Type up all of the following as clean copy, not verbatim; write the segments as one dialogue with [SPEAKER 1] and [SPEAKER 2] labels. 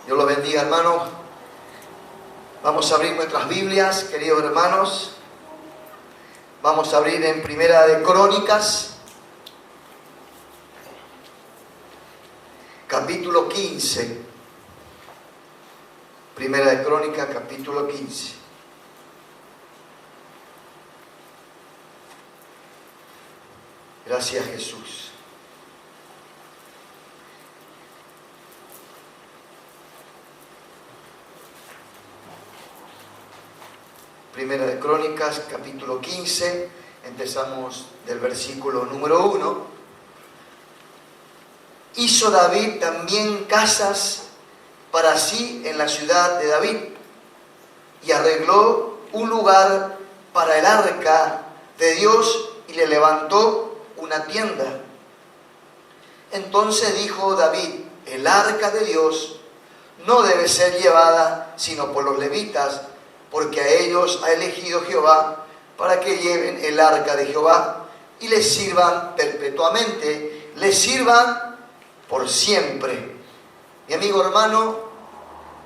[SPEAKER 1] Dios los bendiga, hermanos. Vamos a abrir nuestras Biblias, queridos hermanos. Vamos a abrir en Primera de Crónicas, capítulo 15. Primera de Crónicas, capítulo 15. Gracias, Jesús. Primera de Crónicas, capítulo 15, empezamos del versículo número 1. Hizo David también casas para sí en la ciudad de David, y arregló un lugar para el arca de Dios, y le levantó una tienda. Entonces dijo David: el arca de Dios no debe ser llevada sino por los levitas, porque a ellos ha elegido Jehová para que lleven el arca de Jehová y les sirvan perpetuamente, les sirvan por siempre. Mi amigo hermano,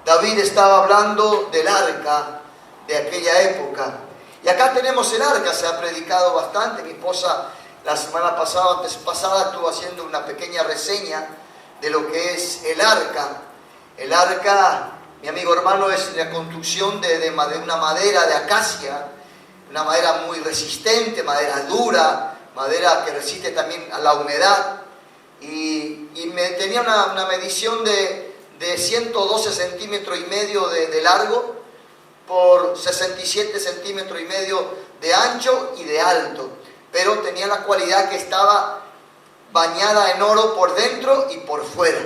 [SPEAKER 1] David estaba hablando del arca de aquella época. Y acá tenemos el arca, se ha predicado bastante. Mi esposa la semana pasada, antes pasada, estuvo haciendo una pequeña reseña de lo que es el arca. El arca, mi amigo hermano, es la construcción de una madera de acacia, una madera muy resistente, madera dura, madera que resiste también a la humedad. Y tenía una medición de 112 centímetros y medio de largo por 67 centímetros y medio de ancho y de alto. Pero tenía la cualidad que estaba bañada en oro por dentro y por fuera.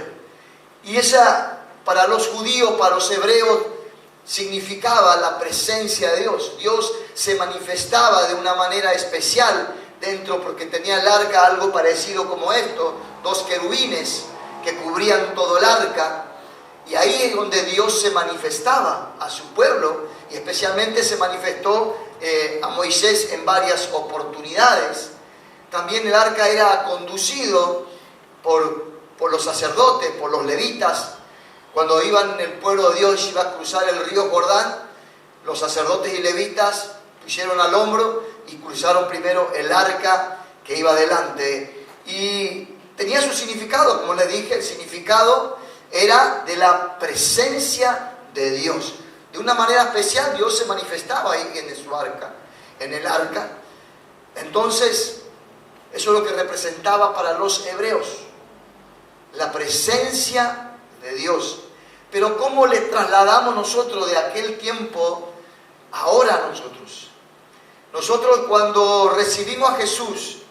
[SPEAKER 1] Y esa, para los judíos, para los hebreos, significaba la presencia de Dios. Dios se manifestaba de una manera especial dentro, porque tenía el arca algo parecido como esto, 2 querubines que cubrían todo el arca, y ahí es donde Dios se manifestaba a su pueblo, y especialmente se manifestó a Moisés en varias oportunidades. También el arca era conducido por los sacerdotes, por los levitas. Cuando iban el pueblo de Dios, iba a cruzar el río Jordán, los sacerdotes y levitas pusieron al hombro y cruzaron primero el arca que iba adelante. Y tenía su significado, como les dije, el significado era de la presencia de Dios. De una manera especial Dios se manifestaba ahí en su arca, en el arca. Entonces, eso es lo que representaba para los hebreos, la presencia de Dios. Pero ¿cómo le trasladamos nosotros de aquel tiempo ahora nosotros? Nosotros, cuando recibimos a Jesús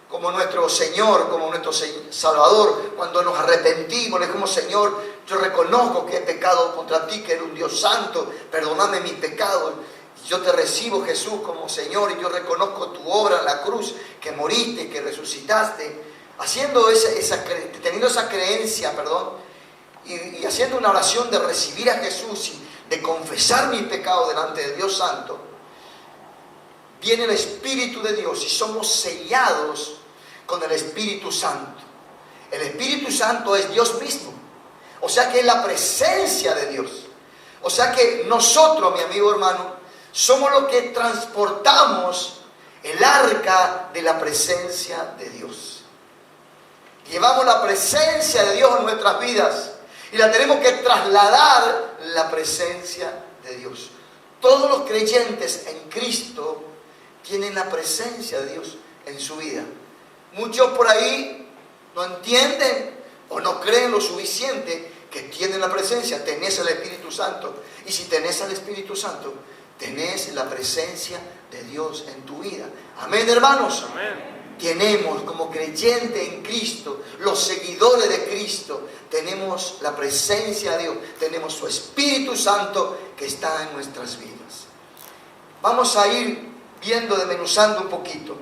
[SPEAKER 1] como nuestro Señor, como nuestro Salvador, cuando nos arrepentimos, le dijimos: Señor, yo reconozco que he pecado contra ti, que eres un Dios santo, perdóname mis pecados. Yo te recibo, Jesús, como Señor, y yo reconozco tu obra en la cruz, que moriste, que resucitaste. Teniendo esa creencia, y haciendo una oración de recibir a Jesús y de confesar mis pecados delante de Dios Santo, viene el Espíritu de Dios y somos sellados con el Espíritu Santo. El Espíritu Santo es Dios mismo, o sea que es la presencia de Dios. O sea que nosotros, mi amigo hermano, somos los que transportamos el arca de la presencia de Dios. Llevamos la presencia de Dios en nuestras vidas y la tenemos que trasladar, la presencia de Dios. Todos los creyentes en Cristo tienen la presencia de Dios en su vida. Muchos por ahí no entienden o no creen lo suficiente que tienen la presencia. Tenés el Espíritu Santo, y si tenés al Espíritu Santo, tenés la presencia de Dios en tu vida. Amén, hermanos.
[SPEAKER 2] Amén.
[SPEAKER 1] Tenemos, como creyentes en Cristo, los seguidores de Cristo, tenemos la presencia de Dios, tenemos su Espíritu Santo que está en nuestras vidas. Vamos a ir viendo, desmenuzando un poquito.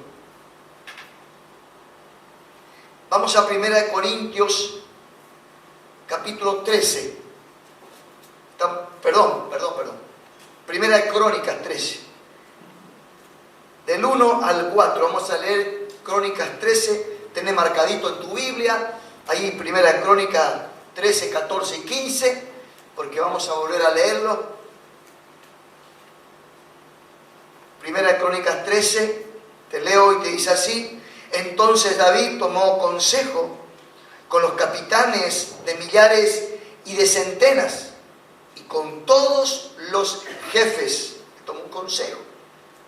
[SPEAKER 1] Vamos a 1 Corintios capítulo 13. Perdón. 1 Crónicas 13. Del 1 al 4. Vamos a leer Crónicas 13. Tenés marcadito en tu Biblia. Ahí 1 Crónicas 13, 14 y 15. porque vamos a volver a leerlo. Primera de Crónicas 13, te leo y te dice así: entonces David tomó consejo con los capitanes de millares y de centenas, y con todos los jefes. Tomó un consejo,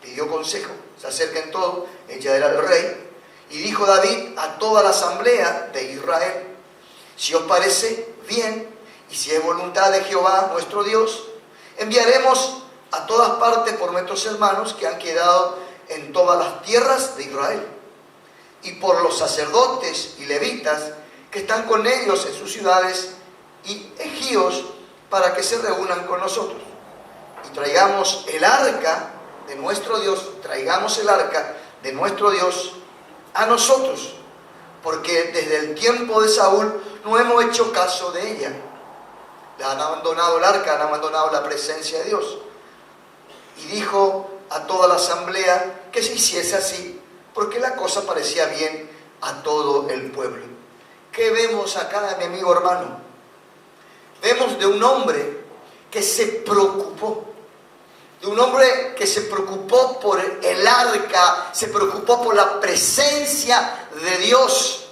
[SPEAKER 1] pidió consejo, se acerca en todo, ella era el rey, y dijo David a toda la asamblea de Israel: si os parece bien, y si es voluntad de Jehová nuestro Dios, enviaremos a todas partes por nuestros hermanos que han quedado en todas las tierras de Israel, y por los sacerdotes y levitas que están con ellos en sus ciudades y ejíos, para que se reúnan con nosotros. Y traigamos el arca de nuestro Dios, a nosotros, porque desde el tiempo de Saúl no hemos hecho caso de ella. Han abandonado el arca, han abandonado la presencia de Dios. Y dijo a toda la asamblea que se hiciese así, porque la cosa parecía bien a todo el pueblo. ¿Qué vemos acá, mi amigo hermano? Vemos de un hombre que se preocupó. De un hombre que se preocupó por el arca, se preocupó por la presencia de Dios.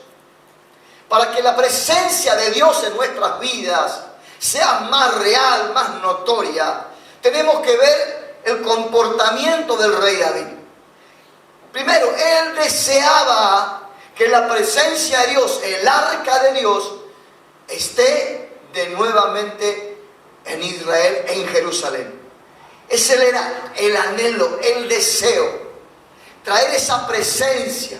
[SPEAKER 1] Para que la presencia de Dios en nuestras vidas sea más real, más notoria, tenemos que ver el comportamiento del rey David. Primero, él deseaba que la presencia de Dios, el arca de Dios, esté de nuevamente en Israel, en Jerusalén. Ese era el anhelo, el deseo, traer esa presencia.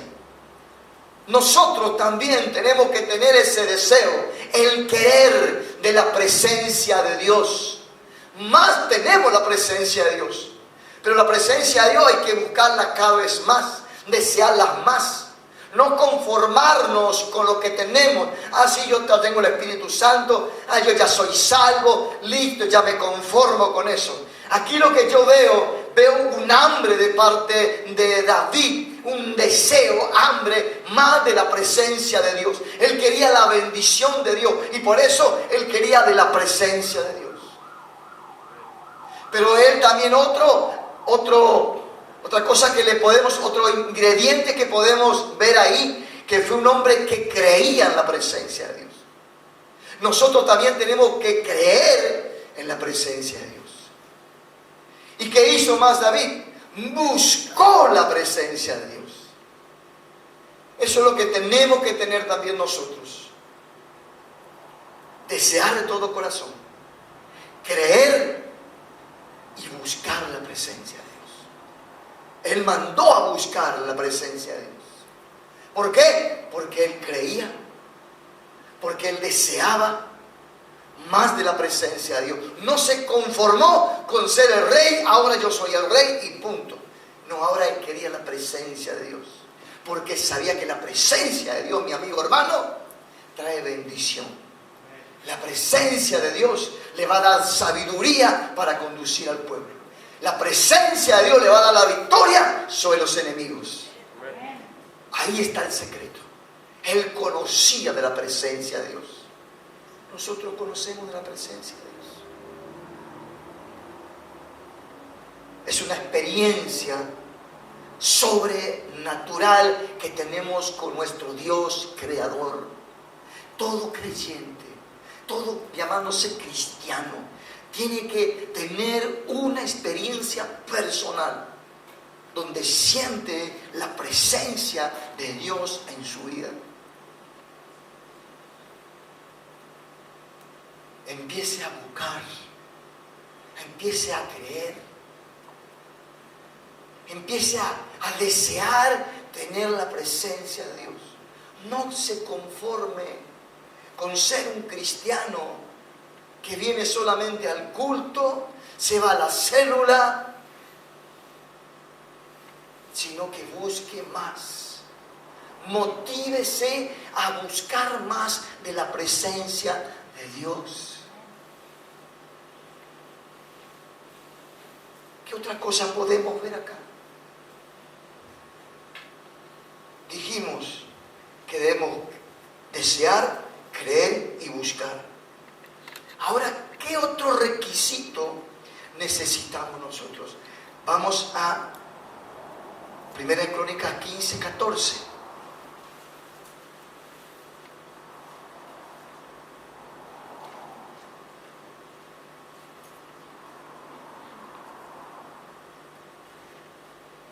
[SPEAKER 1] Nosotros también tenemos que tener ese deseo, el querer de la presencia de Dios. Más tenemos la presencia de Dios, pero la presencia de Dios hay que buscarla cada vez más, desearla más. No conformarnos con lo que tenemos. Sí, yo tengo el Espíritu Santo, yo ya soy salvo, listo, ya me conformo con eso. Aquí lo que yo veo un hambre de parte de David, un deseo, hambre más de la presencia de Dios. Él quería la bendición de Dios y por eso él quería de la presencia de Dios. Pero él también otra cosa que le podemos, otro ingrediente que podemos ver ahí, que fue un hombre que creía en la presencia de Dios. Nosotros también tenemos que creer en la presencia de Dios. ¿Y qué hizo más David? Buscó la presencia de Dios. Eso es lo que tenemos que tener también nosotros. Desear de todo corazón, creer y buscar la presencia de Dios. Él mandó a buscar la presencia de Dios. ¿Por qué? Porque él creía, porque él deseaba más de la presencia de Dios. No se conformó con ser el rey, ahora yo soy el rey y punto. No, ahora él quería la presencia de Dios, porque sabía que la presencia de Dios, mi amigo hermano, trae bendición. La presencia de Dios le va a dar sabiduría para conducir al pueblo. La presencia de Dios le va a dar la victoria sobre los enemigos. Ahí está el secreto. Él conocía de la presencia de Dios. Nosotros conocemos de la presencia de Dios. Es una experiencia sobrenatural que tenemos con nuestro Dios creador. Todo creyente, todo llamándose cristiano, tiene que tener una experiencia personal donde siente la presencia de Dios en su vida. Empiece a buscar, empiece a creer, empiece a desear tener la presencia de Dios. No se conforme con ser un cristiano que viene solamente al culto, se va a la célula, sino que busque más. Motívese a buscar más de la presencia de Dios. ¿Qué otra cosa podemos ver acá? Dijimos que debemos desear, creer y buscar. Ahora, ¿qué otra requisito necesitamos nosotros? Vamos a 1 Crónicas 15, 14.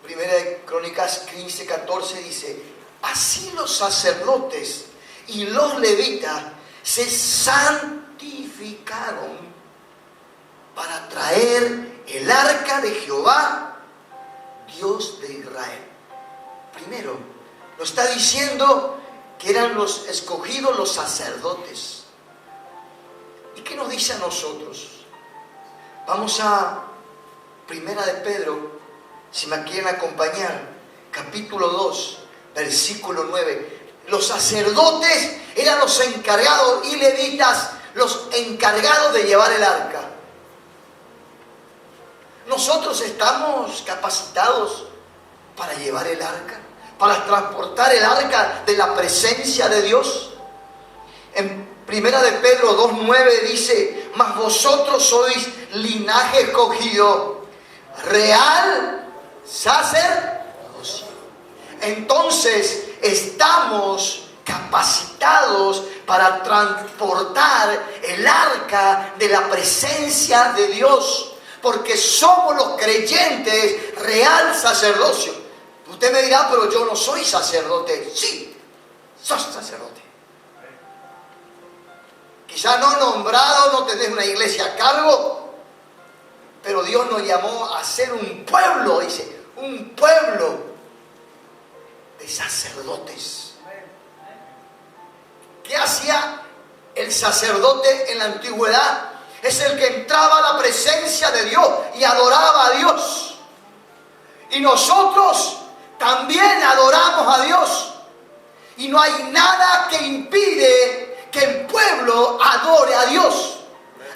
[SPEAKER 1] Primera de Crónicas 15, 14 dice: así los sacerdotes y los levitas se santificaron para traer el arca de Jehová, Dios de Israel. Primero, nos está diciendo que eran los escogidos, los sacerdotes. ¿Y qué nos dice a nosotros? Vamos a Primera de Pedro, si me quieren acompañar, capítulo 2, versículo 9. Los sacerdotes eran los encargados y levitas los encargados de llevar el arca. Nosotros estamos capacitados para llevar el arca, para transportar el arca de la presencia de Dios. En Primera de Pedro 2:9 dice: mas vosotros sois linaje escogido, real sacerdocio. Entonces estamos capacitados para transportar el arca de la presencia de Dios, porque somos los creyentes real sacerdocio. Usted me dirá: pero yo no soy sacerdote. Sí, sos sacerdote. Quizá no nombrado, no tenés una iglesia a cargo, pero Dios nos llamó a ser un pueblo, dice, un pueblo de sacerdotes. ¿Qué hacía el sacerdote en la antigüedad? Es el que entraba a la presencia de Dios y adoraba a Dios. Y nosotros también adoramos a Dios. Y no hay nada que impide que el pueblo adore a Dios.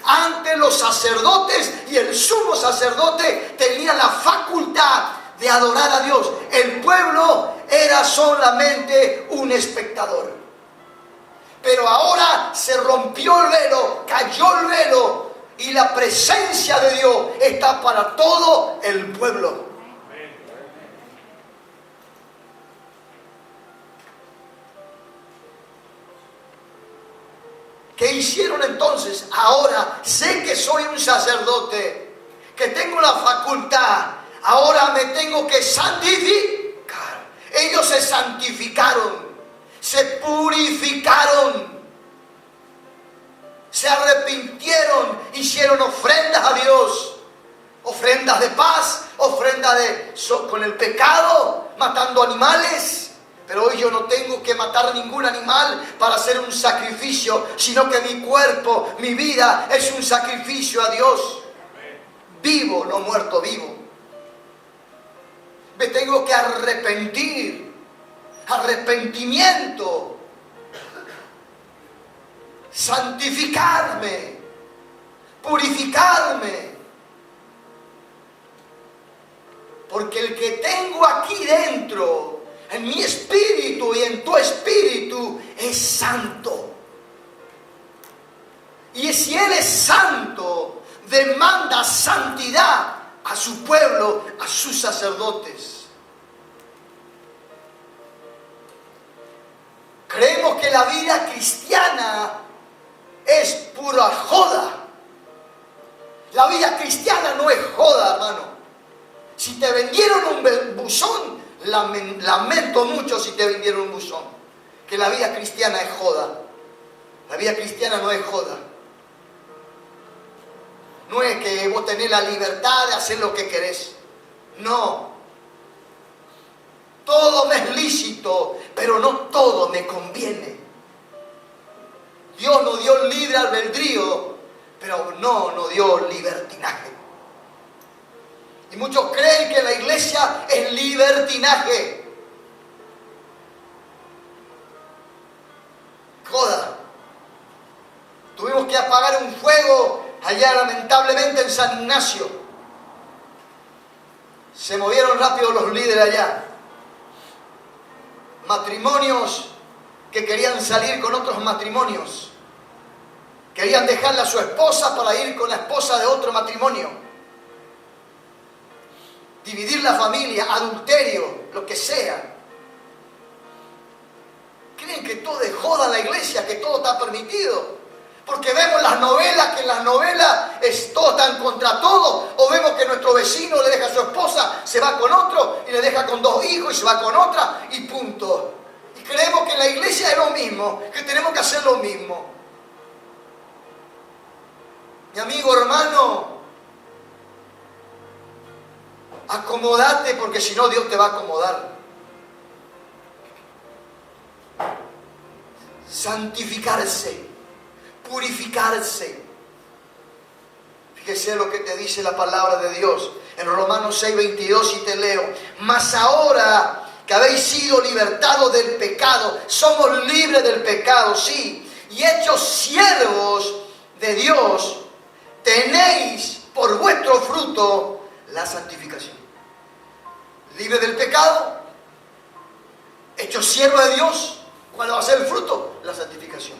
[SPEAKER 1] Antes los sacerdotes y el sumo sacerdote tenían la facultad de adorar a Dios. El pueblo era solamente un espectador. Pero ahora se rompió el velo, cayó el velo, y la presencia de Dios está para todo el pueblo. ¿Qué hicieron entonces? Ahora sé que soy un sacerdote, que tengo la facultad. Ahora me tengo que santificar. Ellos se santificaron, se purificaron, se arrepintieron, hicieron ofrendas a Dios, ofrendas de paz, ofrendas con el pecado, matando animales. Pero hoy yo no tengo que matar ningún animal para hacer un sacrificio, sino que mi cuerpo, mi vida es un sacrificio a Dios. Vivo, no muerto, vivo. Me tengo que arrepentir. Arrepentimiento. Santificarme. Purificarme. Porque el que tengo aquí dentro, en mi espíritu y en tu espíritu, es santo. Y si Él es santo, demanda santidad a su pueblo, a sus sacerdotes. Creemos que la vida cristiana es pura joda. La vida cristiana no es joda, hermano. Si te vendieron un buzón, lamento mucho si te vendieron un buzón. Que la vida cristiana es joda. La vida cristiana no es joda. No es que vos tenés la libertad de hacer lo que querés. No. Todo me es lícito, pero no todo me conviene. Dios nos dio libre albedrío, pero no nos dio libertinaje. Y muchos creen que la iglesia es libertinaje. Joda. Tuvimos que apagar un fuego allá lamentablemente en San Ignacio. Se movieron rápido los líderes allá. Matrimonios que querían salir con otros matrimonios, Querían dejarle a su esposa para ir con la esposa de otro matrimonio. Dividir la familia, adulterio, lo que sea. Creen que todo es joda en la iglesia, que todo está permitido. Porque vemos las novelas, que en las novelas todo están contra todo. O vemos que nuestro vecino le deja a su esposa, se va con otro, y le deja con 2 hijos y se va con otra, y punto. Y creemos que en la iglesia es lo mismo, que tenemos que hacer lo mismo. Mi amigo, hermano, acomódate, porque si no Dios te va a acomodar. Santificarse, purificarse. Fíjese lo que te dice la palabra de Dios en Romanos 6:22, y te leo: mas ahora que habéis sido libertados del pecado, somos libres del pecado, sí, y hechos siervos de Dios, tenéis por vuestro fruto la santificación. Libre del pecado, hechos siervos de Dios. ¿Cuál va a ser el fruto? La santificación.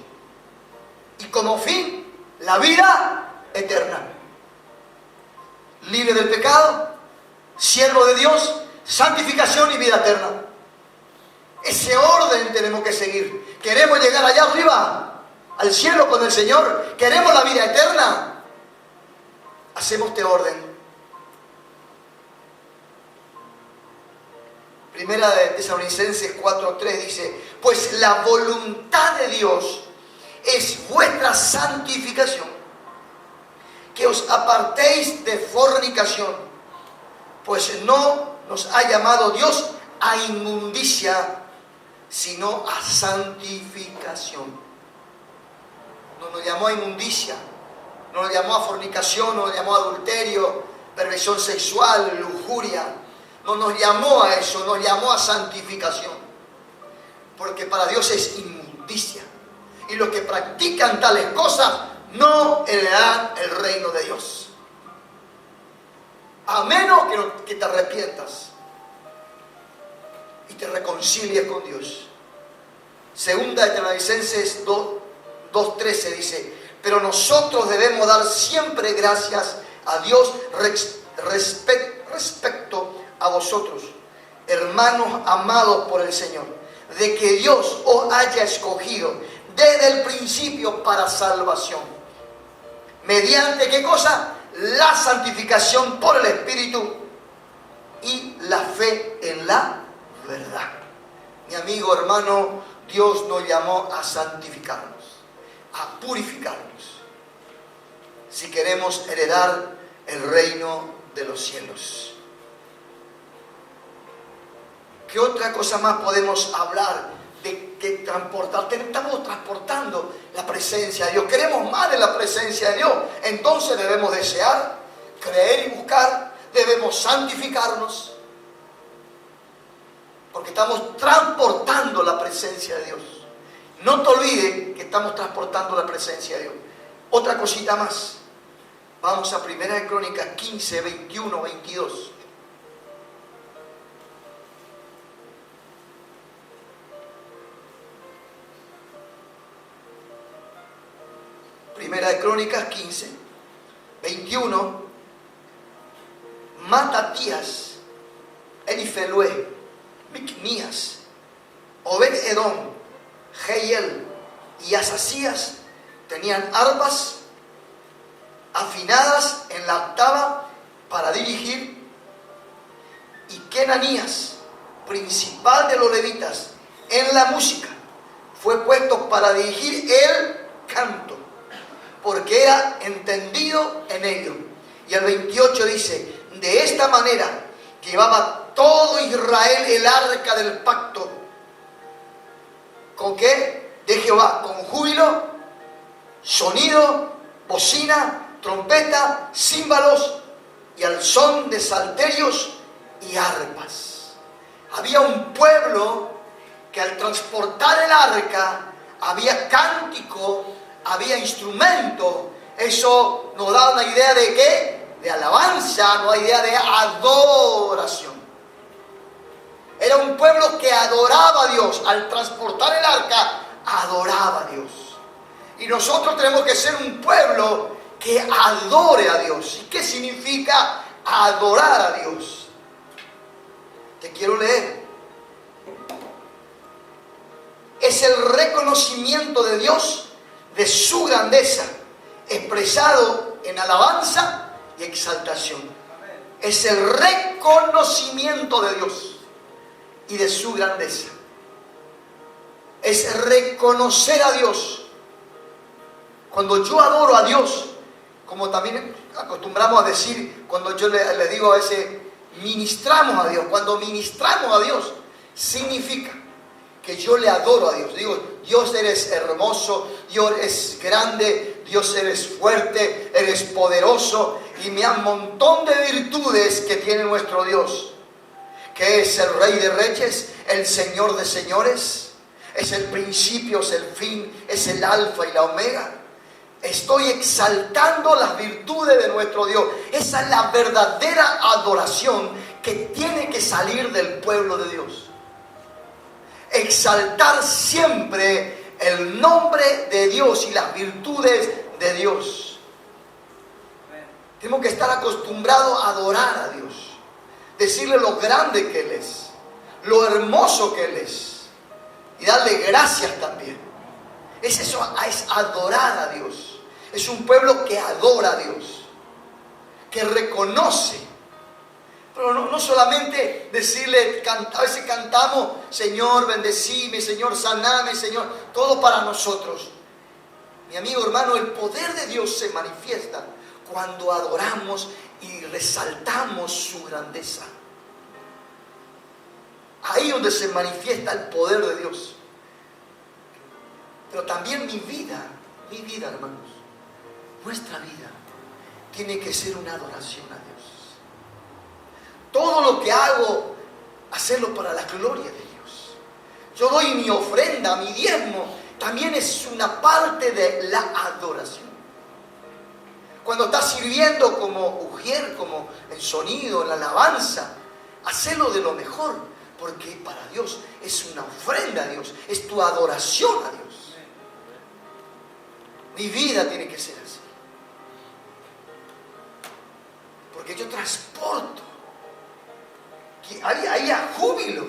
[SPEAKER 1] Y como fin, la vida eterna. Libre del pecado, siervo de Dios, santificación y vida eterna. Ese orden tenemos que seguir. ¿Queremos llegar allá arriba, al cielo con el Señor? ¿Queremos la vida eterna? Hacemos este orden. Primera de Tesalonicenses 4:3 dice: pues la voluntad de Dios es vuestra santificación, que os apartéis de fornicación, pues no nos ha llamado Dios a inmundicia, sino a santificación. No nos llamó a inmundicia, no nos llamó a fornicación, no nos llamó a adulterio, perversión sexual, lujuria. No nos llamó a eso, nos llamó a santificación. Porque para Dios es inmundicia. Y los que practican tales cosas no heredarán el reino de Dios. A menos que te arrepientas y te reconcilies con Dios. Segunda de Tesalonicenses 2:13 dice: pero nosotros debemos dar siempre gracias a Dios respecto a vosotros, hermanos amados por el Señor, de que Dios os haya escogido desde el principio para salvación. ¿Mediante qué cosa? La santificación por el Espíritu y la fe en la verdad. Mi amigo, hermano, Dios nos llamó a santificarnos, a purificarnos, si queremos heredar el reino de los cielos. ¿Qué otra cosa más podemos hablar de que transportar? Estamos transportando la presencia de Dios. Queremos más de la presencia de Dios. Entonces debemos desear, creer y buscar. Debemos santificarnos. Porque estamos transportando la presencia de Dios. No te olvides que estamos transportando la presencia de Dios. Otra cosita más. Vamos a 1 Crónicas 15, 21, 22. Primera de Crónicas 15, 21. Matatías, Elifelue, Micnías, Obed-Edom, Jehiel y Asasías tenían arpas afinadas en la octava para dirigir, y Kenanías, principal de los levitas en la música, fue puesto para dirigir el canto, porque era entendido en ello. Y el 28 dice: de esta manera llevaba todo Israel el arca del pacto. ¿Con qué? De Jehová, con júbilo, sonido, bocina, trompeta, címbalos y al son de salterios y arpas. Había un pueblo que al transportar el arca había cántico, había instrumento. Eso nos da una idea de ¿qué? De alabanza, no hay idea de adoración. Era un pueblo que adoraba a Dios. Al transportar el arca, adoraba a Dios. Y nosotros tenemos que ser un pueblo que adore a Dios. ¿Y qué significa adorar a Dios? Te quiero leer. Es el reconocimiento de Dios, de su grandeza, expresado en alabanza y exaltación. Es el reconocimiento de Dios y de su grandeza. Es reconocer a Dios. Cuando yo adoro a Dios, como también acostumbramos a decir, cuando yo le digo a veces, ministramos a Dios. Cuando ministramos a Dios, significa que yo le adoro a Dios. Digo, Dios eres hermoso, Dios eres grande, Dios eres fuerte, eres poderoso. Y me da un montón de virtudes que tiene nuestro Dios. Que es el Rey de Reyes, el Señor de Señores. Es el principio, es el fin, es el alfa y la omega. Estoy exaltando las virtudes de nuestro Dios. Esa es la verdadera adoración que tiene que salir del pueblo de Dios. Exaltar siempre el nombre de Dios y las virtudes de Dios. Tenemos que estar acostumbrados a adorar a Dios. Decirle lo grande que Él es, lo hermoso que Él es. Y darle gracias también. Es eso, es adorar a Dios. Es un pueblo que adora a Dios, que reconoce. Pero no solamente decirle, a veces cantamos, Señor, bendecime, Señor, saname, Señor, todo para nosotros. Mi amigo hermano, el poder de Dios se manifiesta cuando adoramos y resaltamos su grandeza. Ahí donde se manifiesta el poder de Dios. Pero también mi vida, hermanos, nuestra vida tiene que ser una adoración a Dios. Todo lo que hago, hacerlo para la gloria de Dios. Yo doy mi ofrenda, mi diezmo, también es una parte de la adoración. Cuando estás sirviendo como ujier, como en sonido, en la alabanza, hacelo de lo mejor, porque para Dios es una ofrenda a Dios, es tu adoración a Dios. Mi vida tiene que ser así. Porque yo transporto. Hay júbilo.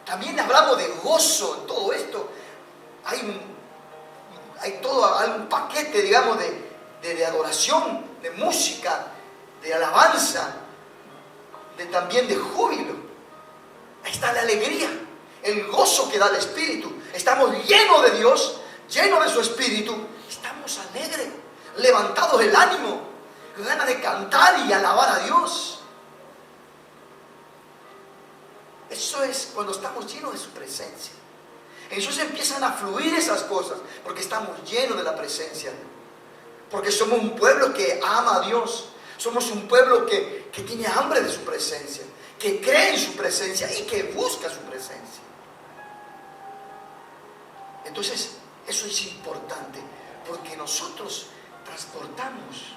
[SPEAKER 1] También hablamos de gozo en todo esto. Hay todo un paquete, digamos, de adoración, de música, de alabanza, también de júbilo. Ahí está la alegría, el gozo que da el Espíritu. Estamos llenos de Dios, llenos de su Espíritu. Estamos alegres, levantados el ánimo, ganas de cantar y alabar a Dios. Eso es cuando estamos llenos de su presencia. Entonces empiezan a fluir esas cosas, porque estamos llenos de la presencia. Porque somos un pueblo que ama a Dios. Somos un pueblo que tiene hambre de su presencia, que cree en su presencia y que busca su presencia. Entonces, eso es importante, porque nosotros transportamos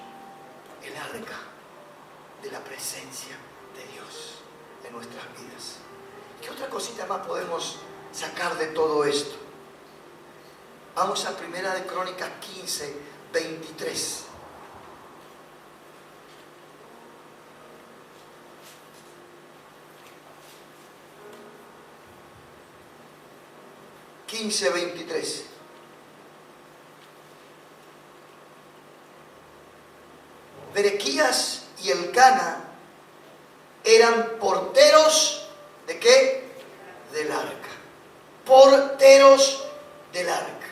[SPEAKER 1] el arca de la presencia de Dios en nuestras vidas. ¿Qué otra cosita más podemos sacar de todo esto? Vamos a Primera de Crónicas 15, 23. Berequías y Elcana eran porteros ¿de qué? Del arca. Porteros del arca.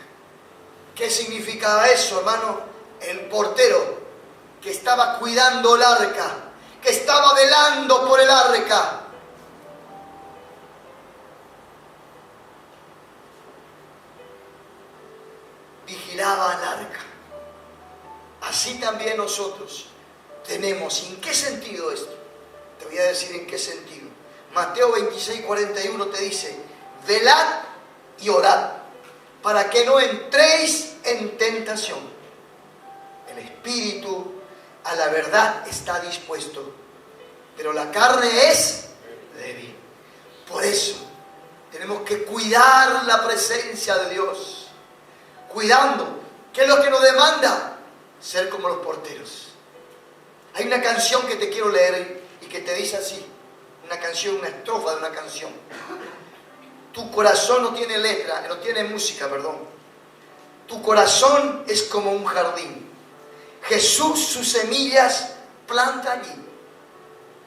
[SPEAKER 1] ¿Qué significaba eso, hermano? El portero que estaba cuidando el arca, que estaba velando por el arca. Vigilaba al arca. Así también nosotros tenemos. ¿En qué sentido esto? Te voy a decir en qué sentido. Mateo 26, 41 te dice: velad y orad para que no entréis en tentación. El espíritu a la verdad está dispuesto, pero la carne es débil. Por eso tenemos que cuidar la presencia de Dios, cuidando ¿Qué es lo que nos demanda? Ser como los porteros. Hay una canción que te quiero leer y que te dice así. Una canción, una estrofa de una canción. Tu corazón no tiene letra, no tiene música, perdón. Tu corazón es como un jardín. Jesús sus semillas planta allí.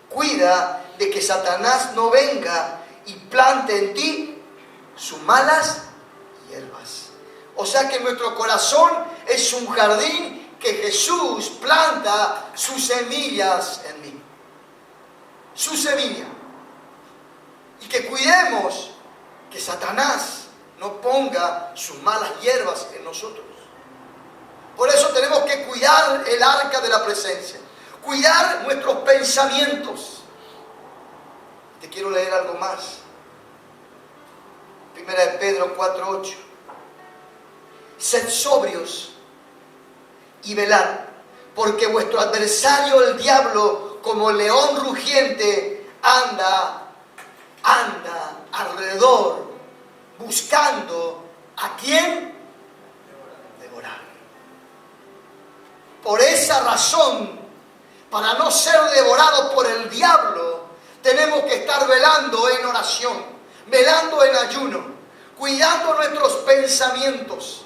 [SPEAKER 1] Cuida de que Satanás no venga y plante en ti sus malas hierbas. O sea que nuestro corazón es un jardín que Jesús planta sus semillas en mí. Su semilla. Y que cuidemos que Satanás no ponga sus malas hierbas en nosotros. Por eso tenemos que cuidar el arca de la presencia. Cuidar nuestros pensamientos. Te quiero leer algo más. Primera de Pedro 4:8. Sed sobrios y velad, porque vuestro adversario el diablo, como león rugiente, anda alrededor, buscando a quién devorar. Por esa razón, para no ser devorados por el diablo, tenemos que estar velando en oración, velando en ayuno, cuidando nuestros pensamientos,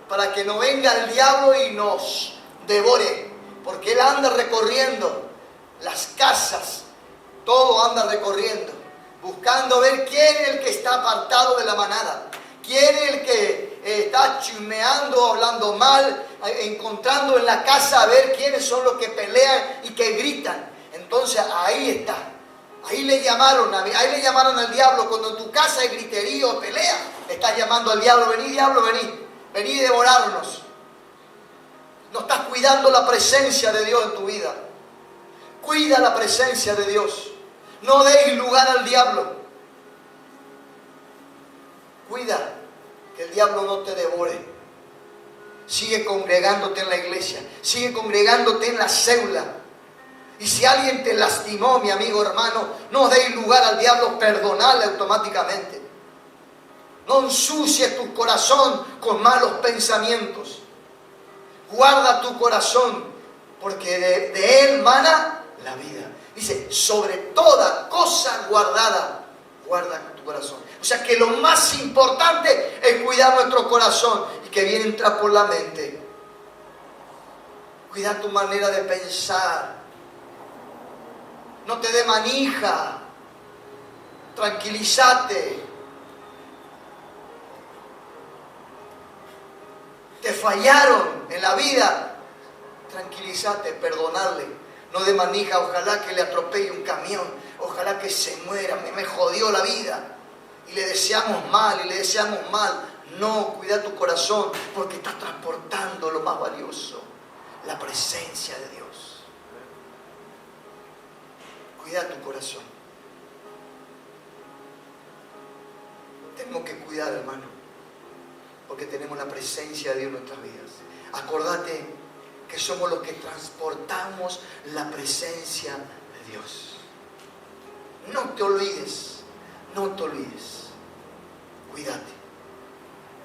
[SPEAKER 1] para que no venga el diablo y nos devore, porque él anda recorriendo las casas, todo anda recorriendo, buscando ver quién es el que está apartado de la manada, quién es el que está chismeando, hablando mal, encontrando en la casa a ver quiénes son los que pelean y que gritan. Entonces ahí está, ahí le llamaron al diablo. Cuando en tu casa hay griterío o pelea, le estás llamando al diablo: vení diablo, vení a devorarnos. No estás cuidando la presencia de Dios en tu vida. Cuida la presencia de Dios. No deis lugar al diablo. Cuida que el diablo no te devore. Sigue congregándote en la iglesia. Sigue congregándote en la célula. Y si alguien te lastimó, mi amigo, hermano, no deis lugar al diablo, perdonale automáticamente. No ensucies tu corazón con malos pensamientos. Guarda tu corazón, porque de él mana la vida. Dice, sobre toda cosa guardada, guarda tu corazón. O sea que lo más importante es cuidar nuestro corazón. Y que bien entra por la mente. Cuida tu manera de pensar. No te dé manija. Tranquilízate. Te fallaron en la vida. Tranquilízate, perdonarle. No de manija, ojalá que le atropelle un camión, ojalá que se muera, me jodió la vida. Y le deseamos mal, No, cuida tu corazón, porque estás transportando lo más valioso, la presencia de Dios. Cuida tu corazón. Tenemos que cuidar, hermano, porque tenemos la presencia de Dios en nuestras vidas. Acordate que somos los que transportamos la presencia de Dios. No te olvides, cuídate.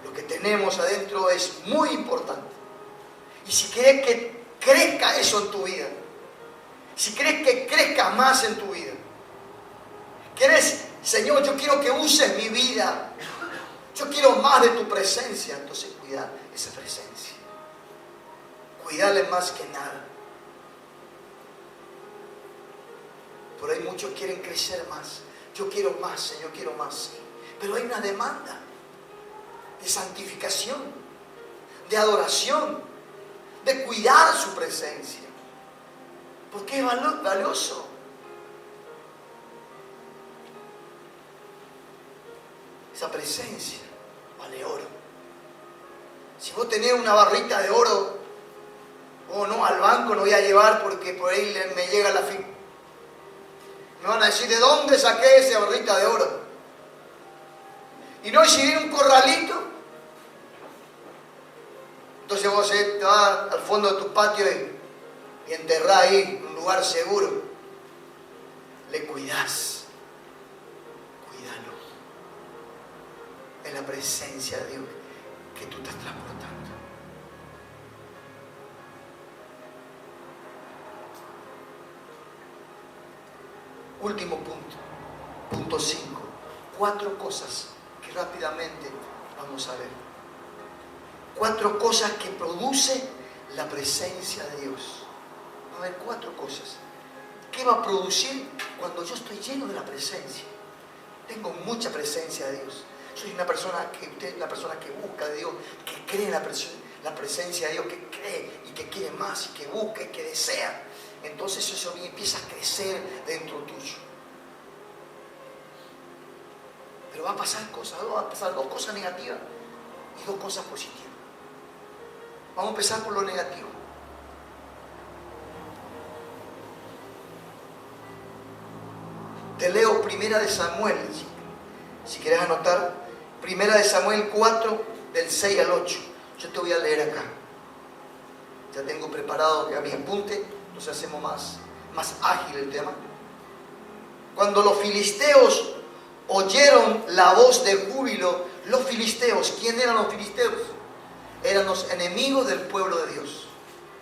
[SPEAKER 1] Lo que tenemos adentro es muy importante. Y si quieres que crezca eso en tu vida, si quieres que crezca más en tu vida, quieres, Señor, yo quiero que uses mi vida, yo quiero más de tu presencia, entonces cuida esa presencia. Cuidarle más que nada. Por ahí muchos quieren crecer más. Yo quiero más, Señor, quiero más. Sí. Pero hay una demanda de santificación, de adoración, de cuidar su presencia. Porque es valioso. Esa presencia vale oro. Si vos tenés una barrita de oro, no, al banco no voy a llevar porque por ahí me llega la fin. Me van a decir, ¿de dónde saqué esa barrita de oro? Y no, si viene un corralito, entonces vos te vas al fondo de tu patio y enterrás ahí en un lugar seguro. Le cuidás. Cuídalo. En la presencia de Dios. que tú estás transportando. Último punto, punto 5. 4 cosas que rápidamente vamos a ver. 4 cosas que produce la presencia de Dios. A ver, 4 cosas. ¿Qué va a producir cuando yo estoy lleno de la presencia? Tengo mucha presencia de Dios. Soy una persona que busca de Dios, que cree en la presencia de Dios, que cree y que quiere más y que busca y que desea. Entonces eso empieza a crecer dentro tuyo. Pero va a pasar cosas, van a pasar 2 cosas negativas y 2 cosas positivas. Vamos a empezar por lo negativo. Te leo 1 de Samuel, si quieres anotar, 1 de Samuel 4, del 6 al 8. Yo te voy a leer acá. Ya tengo preparado ya mi apunte, entonces hacemos más ágil el tema. Cuando los filisteos oyeron la voz de júbilo, los filisteos, ¿quién eran los filisteos? Eran los enemigos del pueblo de Dios.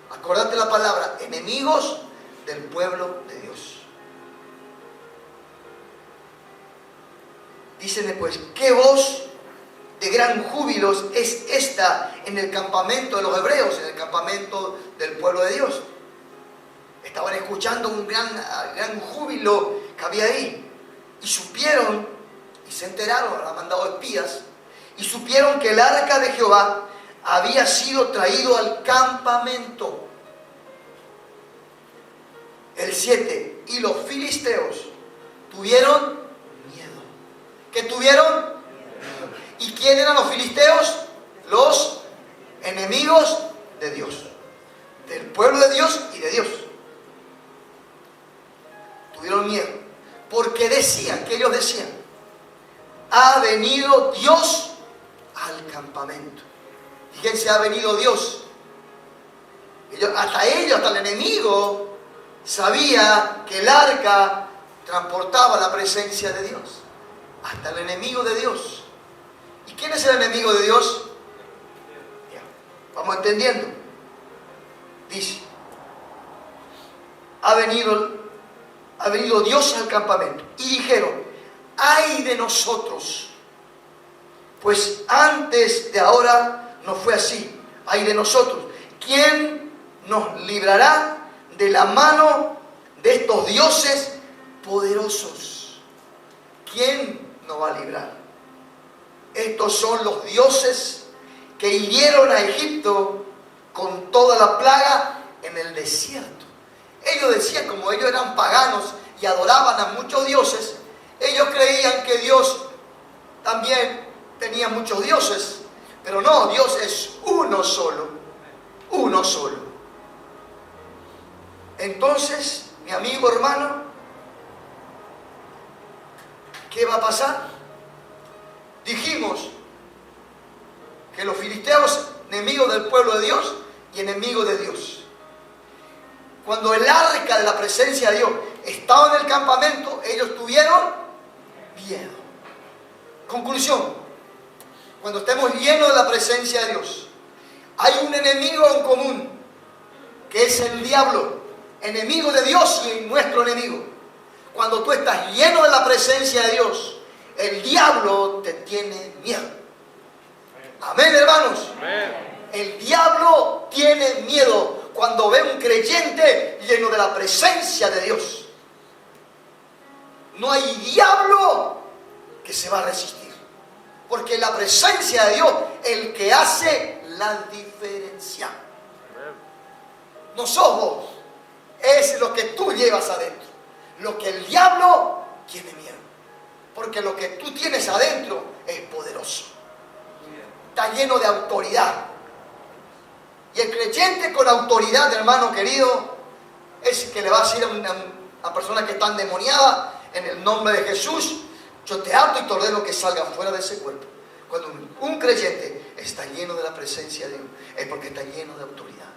[SPEAKER 1] Acordate la palabra, enemigos del pueblo de Dios. Dicen después, ¿qué voz de gran júbilo es esta en el campamento de los hebreos, en el campamento del pueblo de Dios? Estaban escuchando un gran júbilo que había ahí. Y supieron, y se enteraron, han mandado espías, y supieron que el arca de Jehová había sido traído al campamento. El 7, y los filisteos tuvieron miedo. ¿Qué tuvieron? Miedo. ¿Y quién eran los filisteos? Los enemigos de Dios, del pueblo de Dios y de Dios. Tuvieron miedo, porque decían, que ellos decían, ha venido Dios al campamento. Fíjense, ha venido Dios. Hasta el enemigo, sabía que el arca transportaba la presencia de Dios. Hasta el enemigo de Dios. ¿Y quién es el enemigo de Dios? Ya, vamos entendiendo. Dice, ha venido Dios al campamento. Y dijeron, ay de nosotros, pues antes de ahora no fue así. Ay de nosotros, ¿quién nos librará de la mano de estos dioses poderosos? ¿Quién nos va a librar? Estos son los dioses que hirieron a Egipto con toda la plaga en el desierto. Ellos decían, como ellos eran paganos y adoraban a muchos dioses, ellos creían que Dios también tenía muchos dioses. Pero no, Dios es uno solo. Uno solo. Entonces, mi amigo hermano, ¿qué va a pasar? Dijimos que los filisteos, enemigos del pueblo de Dios y enemigos de Dios. Cuando el arca de la presencia de Dios estaba en el campamento, ellos tuvieron miedo. Conclusión, cuando estemos llenos de la presencia de Dios, hay un enemigo en común, que es el diablo, enemigo de Dios y nuestro enemigo. Cuando tú estás lleno de la presencia de Dios, el diablo te tiene miedo. Amén, hermanos. Amén. El diablo tiene miedo cuando ve un creyente lleno de la presencia de Dios. No hay diablo que se va a resistir, porque la presencia de Dios es el que hace la diferencia. No sos vos, es lo que tú llevas adentro. Lo que el diablo tiene miedo, porque lo que tú tienes adentro es poderoso, está lleno de autoridad. Y el creyente con autoridad, hermano querido, es que le va a decir a una persona que está endemoniada, en el nombre de Jesús, yo te ato y te ordeno que salga fuera de ese cuerpo. Cuando un creyente está lleno de la presencia de Dios, es porque está lleno de autoridad.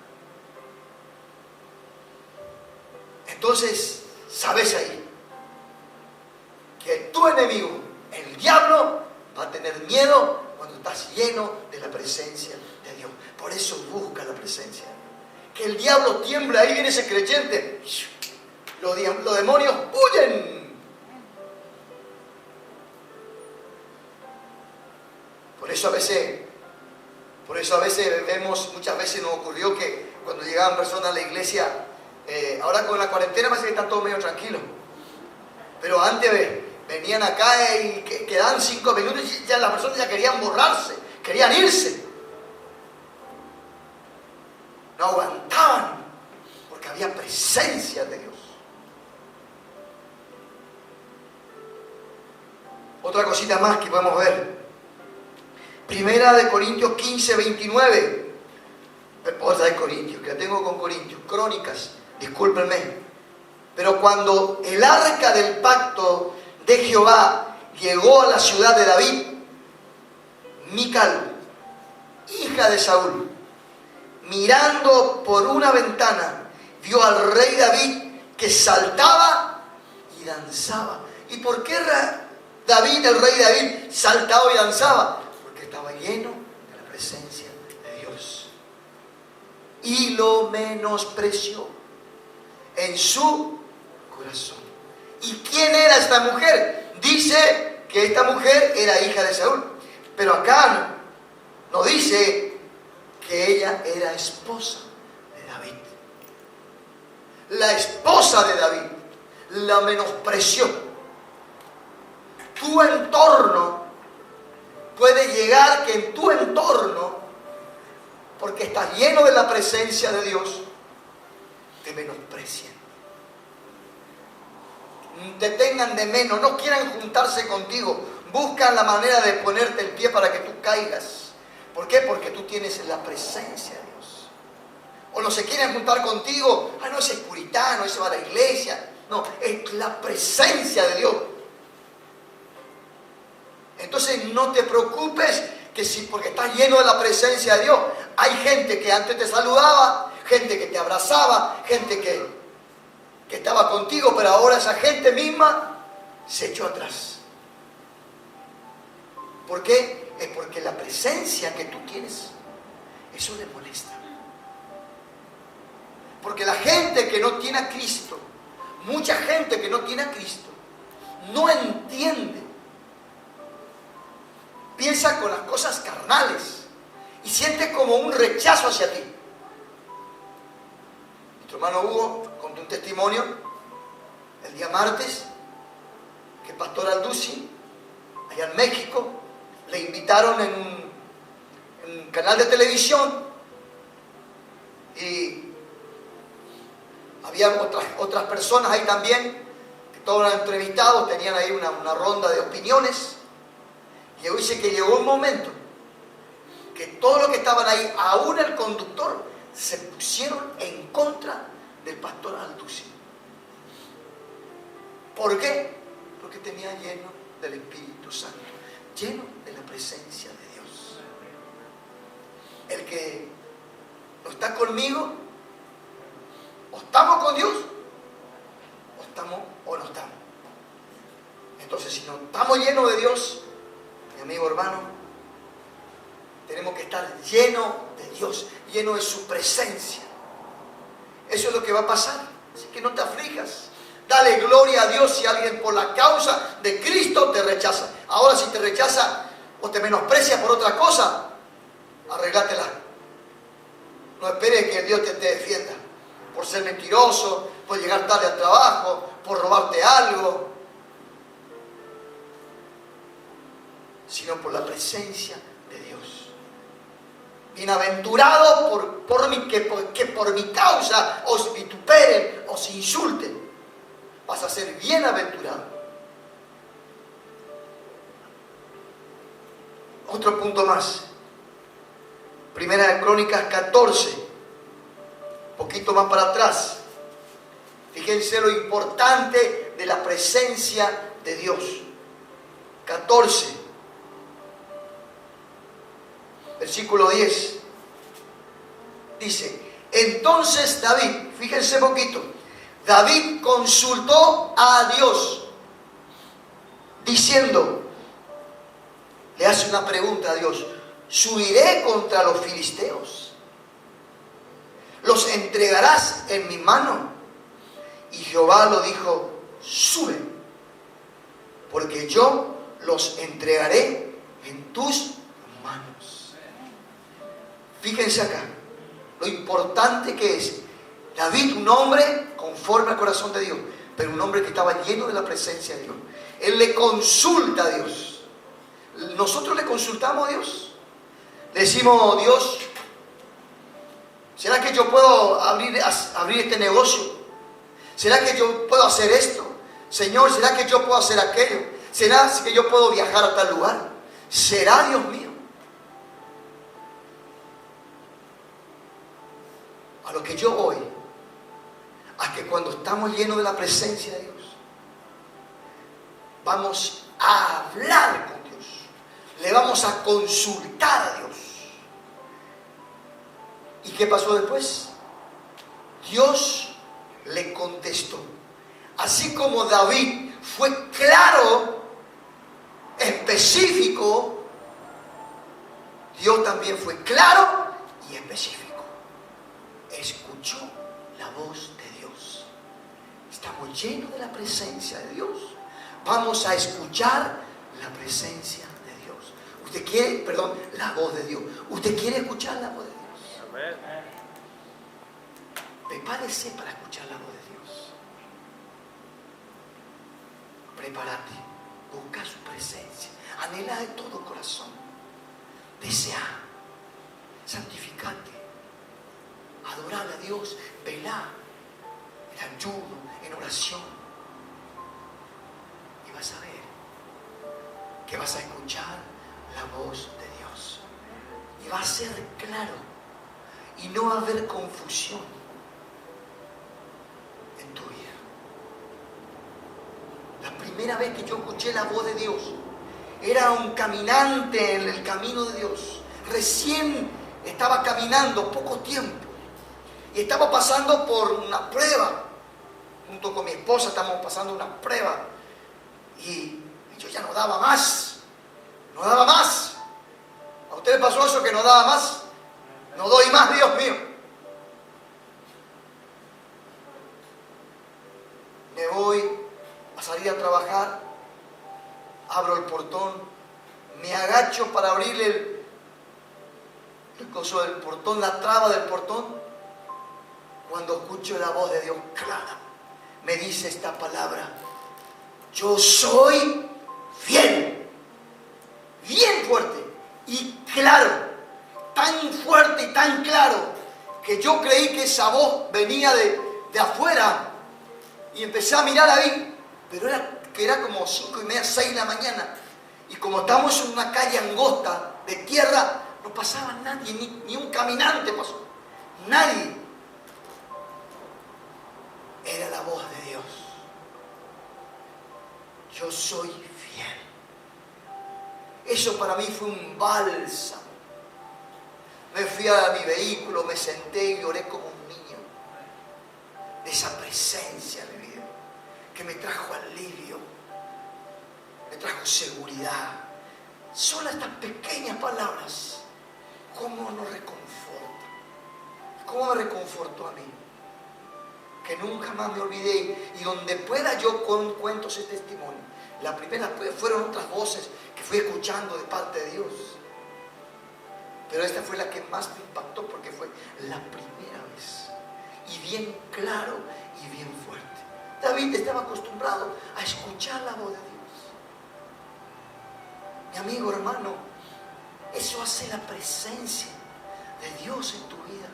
[SPEAKER 1] Entonces, sabes ahí que tu enemigo, el diablo, va a tener miedo cuando estás lleno de la presencia de Dios. Por eso busca la presencia. Que el diablo tiembla, ahí viene ese creyente. Los demonios huyen. Por eso a veces vemos, muchas veces nos ocurrió que cuando llegaban personas a la iglesia, ahora con la cuarentena parece que están todos medio tranquilos. Pero antes venían acá y quedaban 5 minutos y ya las personas ya querían borrarse, querían irse. No aguantaban, porque había presencia de Dios. Otra cosita más que podemos ver. Primera de Corintios 15, 29. Otra de Corintios, que la tengo con Corintios. Crónicas, discúlpenme. Pero cuando el arca del pacto de Jehová llegó a la ciudad de David, Mical, hija de Saúl, mirando por una ventana, vio al rey David que saltaba y danzaba. ¿Y por qué David, el rey David, saltaba y danzaba? Porque estaba lleno de la presencia de Dios. Y lo menospreció en su corazón. ¿Y quién era esta mujer? Dice que esta mujer era hija de Saúl. Pero acá no dice que ella era esposa de David. La esposa de David la menospreció. Tu entorno puede llegar que en tu entorno, porque estás lleno de la presencia de Dios, te menosprecien, te tengan de menos, no quieran juntarse contigo, buscan la manera de ponerte el pie para que tú caigas. ¿Por qué? Porque tú tienes la presencia de Dios. O no se quieren juntar contigo, no, ese es puritano, ese va a la iglesia. No, es la presencia de Dios. Entonces no te preocupes que si porque estás lleno de la presencia de Dios, hay gente que antes te saludaba, gente que te abrazaba, gente que estaba contigo, pero ahora esa gente misma se echó atrás. ¿Por qué? Es porque la presencia que tú tienes, eso le molesta. Porque la gente que no tiene a Cristo, mucha gente que no tiene a Cristo, no entiende. Piensa con las cosas carnales y siente como un rechazo hacia ti. Nuestro hermano Hugo contó un testimonio el día martes que el pastor Alducci, allá en México, le invitaron en un canal de televisión y había otras personas ahí también que todos eran entrevistados, tenían ahí una ronda de opiniones. Y hoy dice que llegó un momento que todos los que estaban ahí, aún el conductor, se pusieron en contra del pastor Alducci. ¿Por qué? Porque tenía lleno del Espíritu Santo, lleno de la presencia de Dios. El que no está conmigo, o estamos con Dios, o estamos o no estamos. Entonces, si no estamos llenos de Dios, mi amigo hermano, tenemos que estar llenos de Dios, llenos de su presencia. Eso es lo que va a pasar. Así que no te aflijas. Dale gloria a Dios si alguien por la causa de Cristo te rechaza. Ahora si te rechaza o te menosprecia por otra cosa, arreglátela. No esperes que Dios te defienda por ser mentiroso, por llegar tarde al trabajo, por robarte algo, sino por la presencia de Dios. Bienaventurado que por mi causa os vituperen, os insulten. Vas a ser bienaventurado. Otro punto más. Primera de Crónicas 14. Poquito más para atrás. Fíjense lo importante de la presencia de Dios. 14. Versículo 10. Dice, entonces David, fíjense poquito, David consultó a Dios, diciendo, le hace una pregunta a Dios. ¿Subiré contra los filisteos? ¿Los entregarás en mi mano? Y Jehová lo dijo, sube, porque yo los entregaré en tus manos. Fíjense acá, lo importante que es. David, un hombre conforme al corazón de Dios, pero un hombre que estaba lleno de la presencia de Dios. Él le consulta a Dios. Nosotros le consultamos a Dios. Le decimos, Dios, ¿será que yo puedo abrir este negocio? ¿Será que yo puedo hacer esto? Señor, ¿será que yo puedo hacer aquello? ¿Será que yo puedo viajar a tal lugar? ¿Será, Dios mío? A lo que yo voy, a que cuando estamos llenos de la presencia de Dios, vamos a hablar con Dios, le vamos a consultar a Dios. ¿Y qué pasó después? Dios le contestó. Así como David fue claro, específico, Dios también fue claro y específico. Escuchó la voz de Dios. Estamos llenos de la presencia de Dios. Vamos a escuchar la presencia de Dios. ¿Usted quiere, la voz de Dios? ¿Usted quiere escuchar la voz de Dios? Amén. Prepárese para escuchar la voz de Dios. Prepárate. Busca su presencia. Anhela de todo corazón. Desea. Santificate. Adorar a Dios. Velar. En ayuno. En oración. Y vas a ver que vas a escuchar la voz de Dios. Y va a ser claro. Y no va a haber confusión en tu vida. La primera vez que yo escuché la voz de Dios, era un caminante en el camino de Dios. Recién estaba caminando poco tiempo. Y estaba pasando por una prueba. Junto con mi esposa estamos pasando una prueba. Y yo ya no daba más. No daba más. ¿A usted le pasó eso que no daba más? No doy más, Dios mío. Me voy a salir a trabajar. Abro el portón. Me agacho para abrirle el coso del portón, la traba del portón. Cuando escucho la voz de Dios clara, me dice esta palabra: yo soy fiel. Bien fuerte y claro, tan fuerte y tan claro, que yo creí que esa voz venía de afuera, y empecé a mirar ahí, pero era como 5:30, 6 de la mañana, y como estamos en una calle angosta de tierra, no pasaba nadie, ni un caminante pasó, nadie. Era la voz de Dios. Yo soy fiel. Eso para mí fue un bálsamo. Me fui a mi vehículo, me senté y lloré como un niño. De esa presencia de vida que me trajo alivio, me trajo seguridad. Solo estas pequeñas palabras, ¿cómo nos reconforta? ¿Cómo me reconfortó a mí? Que nunca más me olvidé, y donde pueda yo cuento ese testimonio. La primera fueron otras voces que fui escuchando de parte de Dios, pero esta fue la que más me impactó, porque fue la primera vez, y bien claro y bien fuerte. David estaba acostumbrado a escuchar la voz de Dios. Mi amigo, hermano, eso hace la presencia de Dios en tu vida,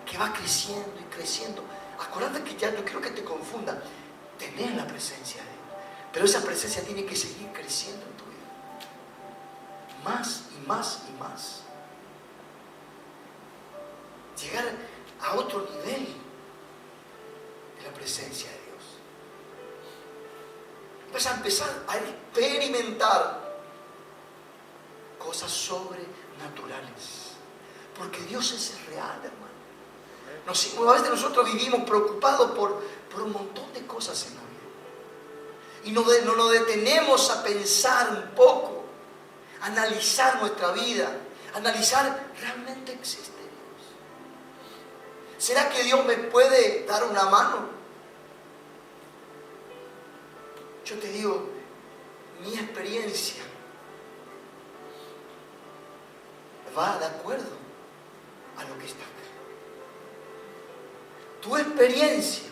[SPEAKER 1] que va creciendo y creciendo. Acuérdate que ya no quiero que te confunda. Tener la presencia de Dios, pero esa presencia tiene que seguir creciendo en tu vida. Más y más y más. Llegar a otro nivel de la presencia de Dios. Vas a empezar a experimentar cosas sobrenaturales. Porque Dios es real, hermano. A veces nosotros vivimos preocupados por un montón de cosas en la vida. Y no nos detenemos a pensar un poco, analizar nuestra vida, analizar, ¿realmente existe Dios? ¿Será que Dios me puede dar una mano? Yo te digo, mi experiencia va de acuerdo a lo que está acá. Tu experiencia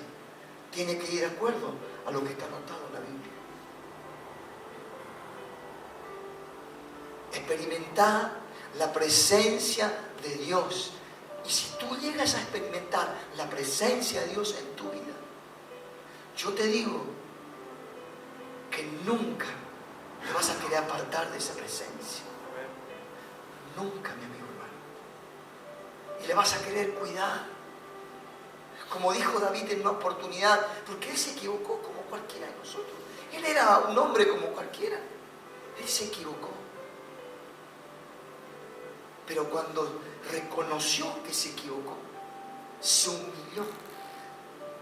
[SPEAKER 1] tiene que ir de acuerdo a lo que está anotado en la Biblia. Experimentar la presencia de Dios. Y si tú llegas a experimentar la presencia de Dios en tu vida, yo te digo que nunca te vas a querer apartar de esa presencia. Nunca, mi amigo hermano. Y le vas a querer cuidar. Como dijo David en una oportunidad, porque él se equivocó como cualquiera de nosotros. Él era un hombre como cualquiera. Él se equivocó. Pero cuando reconoció que se equivocó, se humilló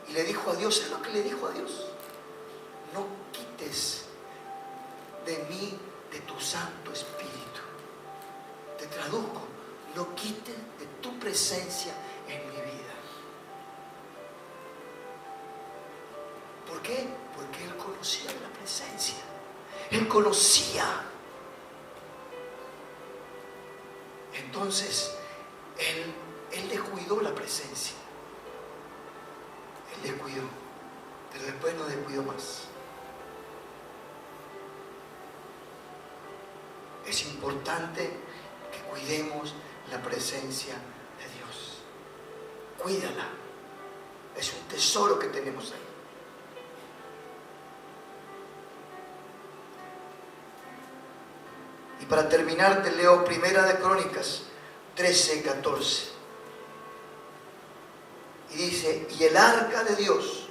[SPEAKER 1] y le dijo a Dios, ¿sabes lo que le dijo a Dios? No quites de mí, de tu Santo Espíritu. Te traduzco, no quites de tu presencia en mi vida. ¿Por qué? Porque él conocía la presencia. Él conocía. Entonces, él descuidó la presencia. Él descuidó, pero después no descuidó más. Es importante que cuidemos la presencia de Dios. Cuídala. Es un tesoro que tenemos ahí. Y para terminar te leo Primera de Crónicas 13:14. Y dice, y el arca de Dios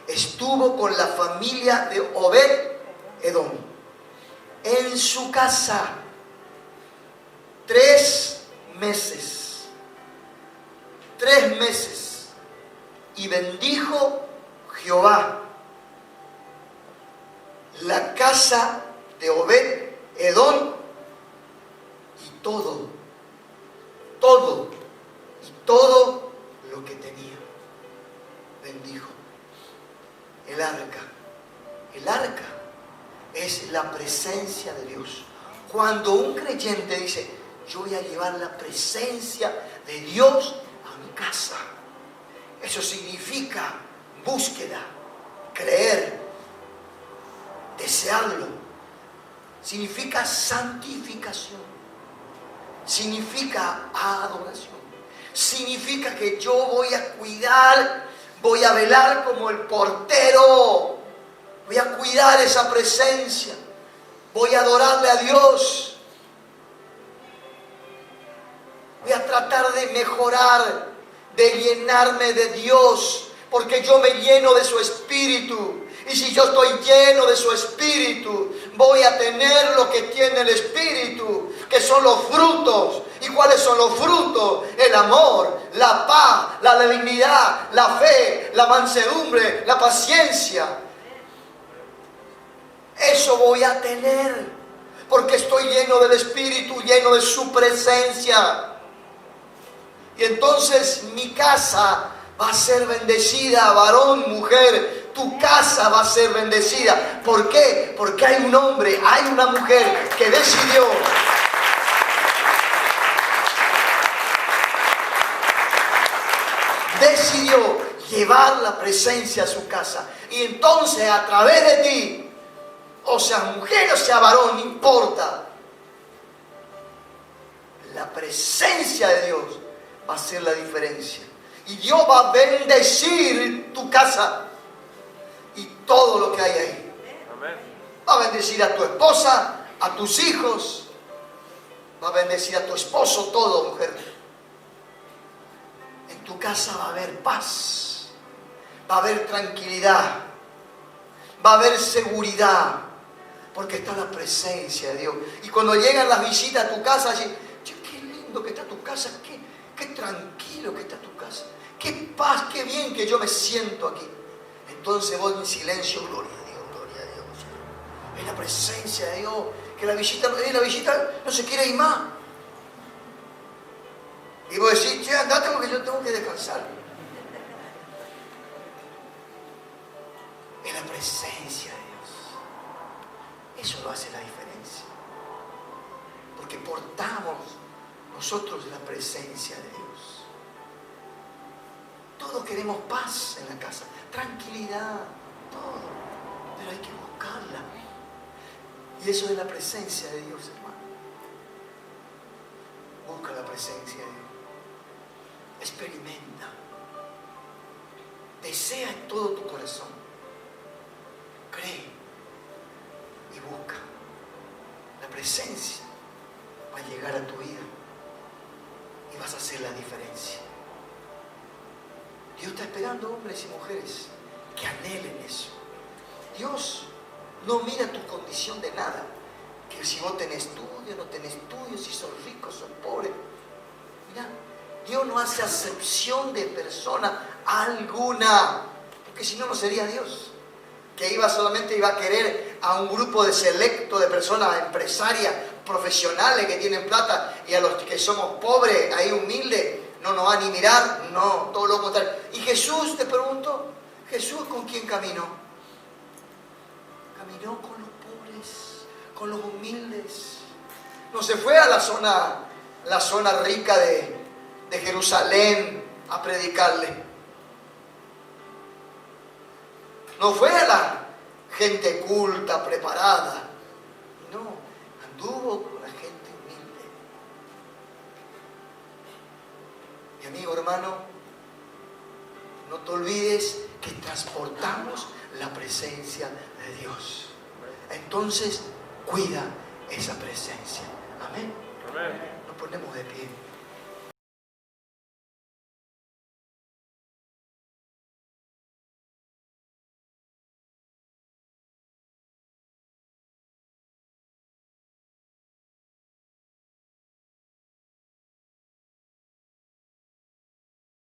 [SPEAKER 1] estuvo con la familia de Obed-Edom en su casa 3 meses. 3 meses. Y bendijo Jehová la casa de Obed-Edom y todo lo que tenía. Bendijo. El arca es la presencia de Dios. Cuando un creyente dice, yo voy a llevar la presencia de Dios a mi casa, eso significa búsqueda, creer, desearlo. Significa santificación. Significa adoración. Significa que yo voy a cuidar, voy a velar como el portero. Voy a cuidar esa presencia. Voy a adorarle a Dios. Voy a tratar de mejorar, de llenarme de Dios, porque yo me lleno de su Espíritu. Y si yo estoy lleno de su Espíritu, voy a tener lo que tiene el Espíritu, que son los frutos. ¿Y cuáles son los frutos? El amor, la paz, la benignidad, la fe, la mansedumbre, la paciencia. Eso voy a tener, porque estoy lleno del Espíritu, lleno de su presencia. Y entonces mi casa va a ser bendecida, varón, mujer. Tu casa va a ser bendecida. ¿Por qué? Porque hay un hombre, hay una mujer que decidió llevar la presencia a su casa. Y entonces a través de ti, o sea mujer o sea varón, no importa, la presencia de Dios va a hacer la diferencia. Y Dios va a bendecir tu casa y todo lo que hay ahí. Amén. Va a bendecir a tu esposa, a tus hijos, va a bendecir a tu esposo, todo, mujer. En tu casa va a haber paz, va a haber tranquilidad, va a haber seguridad, porque está la presencia de Dios. Y cuando llegan las visitas a tu casa, dicen, qué lindo que está tu casa, qué tranquilo que está tu casa, qué paz, qué bien que yo me siento aquí. Entonces voy en silencio, gloria a Dios, gloria a Dios. Es la presencia de Dios que la visita no se quiere ir más. Y vos decís, che, andate porque yo tengo que descansar. En la presencia de Dios. Eso lo hace la diferencia. Porque portamos nosotros la presencia de Dios. Todos queremos paz en la casa, tranquilidad, todo. Pero hay que buscarla. Y eso es la presencia de Dios, hermano. Busca la presencia de Dios. Experimenta. Desea en todo tu corazón. Cree y busca. La presencia va a llegar a tu vida y vas a hacer la diferencia. Dios está esperando hombres y mujeres que anhelen eso. Dios no mira tu condición de nada. Que si vos tenés estudio, no tenés estudio, si sos rico, sos pobre. Mira, Dios no hace acepción de persona alguna. Porque si no, no sería Dios. Que solamente iba a querer a un grupo de selecto de personas empresarias, profesionales que tienen plata, y a los que somos pobres, ahí humildes, no nos va ni mirar, no, todo lo contrario. Y Jesús, te pregunto, ¿Jesús con quién caminó? Caminó con los pobres, con los humildes. No se fue a la zona rica de Jerusalén a predicarle. No fue a la gente culta, preparada. No, anduvo con la gente humilde. Mi amigo, hermano, no te olvides que transportamos la presencia de Dios. Entonces, cuida esa presencia. Amén.